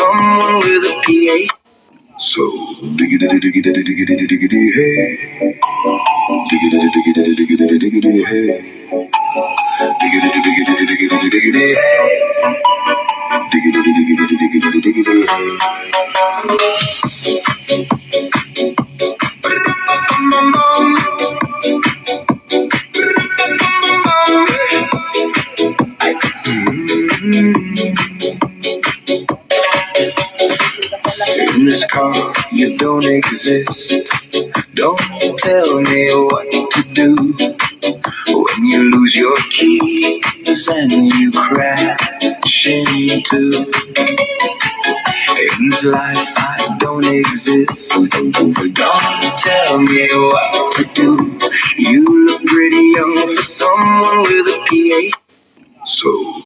someone with a PA. So diggity diggity diggity diggity hey, diggity diggity diggity diggity hey, diggity diggity diggity diggity hey, diggity diggity diggity diggity hey. In this car, you don't exist. Don't tell me what to do when you lose your keys and you crash into. In this life, I don't exist. Don't tell me what to do. You look pretty young for someone with a PA. So